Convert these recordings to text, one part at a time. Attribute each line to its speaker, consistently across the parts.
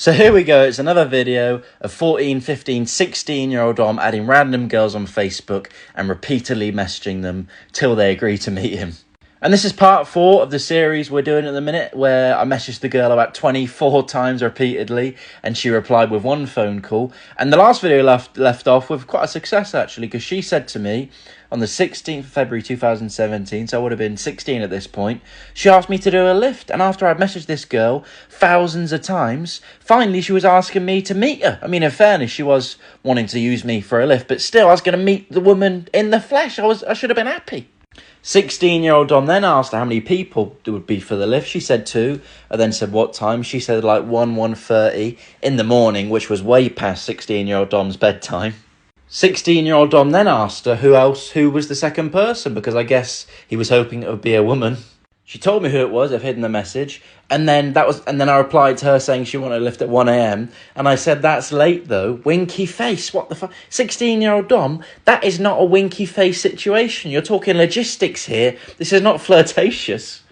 Speaker 1: So here we go, it's another video of 14, 15, 16-year-old Dom adding random girls on Facebook and repeatedly messaging them till they agree to meet him. And this is part 4 of the series we're doing at the minute, where I messaged the girl about 24 times repeatedly and she replied with one phone call. And the last video left off with quite a success actually, because she said to me on the 16th of February 2017, so I would have been 16 at this point, she asked me to do a lift. And after I'd messaged this girl thousands of times, finally she was asking me to meet her. I mean, in fairness, she was wanting to use me for a lift, but still I was going to meet the woman in the flesh. I should have been happy. 16-year-old Dom then asked her how many people there would be for the lift. She said 2. I then said what time. She said like 1:30 in the morning, which was way past 16-year-old Dom's bedtime. 16-year-old Dom then asked her who was the second person, because I guess he was hoping it would be a woman. She told me who it was. I've hidden the message. And then I replied to her saying she wanted a lift at 1 a.m. And I said, that's late though. Winky face. What the fuck? 16-year-old Dom, that is not a winky face situation. You're talking logistics here. This is not flirtatious.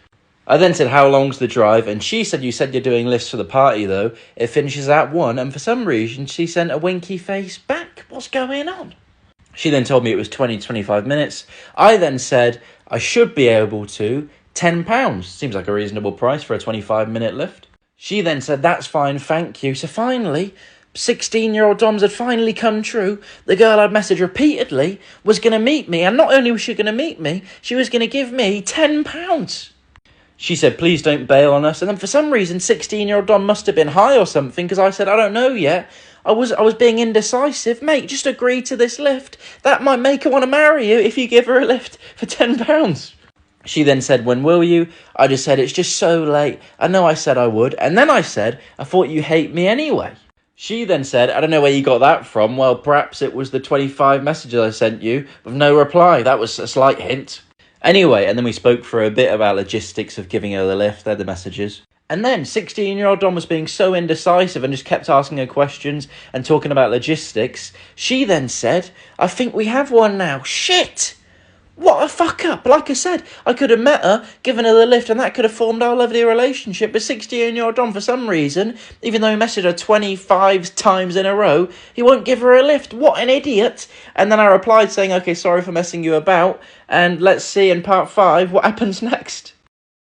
Speaker 1: I then said, how long's the drive? And she said, you said you're doing lifts for the party though. It finishes at 1. And for some reason, she sent a winky face back. What's going on? She then told me it was 20-25 minutes. I then said, I should be able to. £10. Seems like a reasonable price for a 25-minute lift. She then said, that's fine, thank you. So finally, 16-year-old Dom's had finally come true. The girl I'd messaged repeatedly was going to meet me. And not only was she going to meet me, she was going to give me £10. She said, please don't bail on us. And then for some reason, 16-year-old Dom must have been high or something, because I said, I don't know yet. I was being indecisive. Mate, just agree to this lift. That might make her want to marry you if you give her a lift for £10. She then said, when will you? I just said, it's just so late. I know I said I would. And then I said, I thought you hate me anyway. She then said, I don't know where you got that from. Well, perhaps it was the 25 messages I sent you with no reply. That was a slight hint. Anyway, and then we spoke for a bit about logistics of giving her the lift. They're the messages. And then 16-year-old Dom was being so indecisive and just kept asking her questions and talking about logistics. She then said, I think we have one now. Shit! What a fuck up. Like I said, I could have met her, given her the lift, and that could have formed our lovely relationship. But 16-year-old Dom, for some reason, even though he messaged her 25 times in a row, he won't give her a lift. What an idiot. And then I replied saying, okay, sorry for messing you about, and let's see in part 5 what happens next.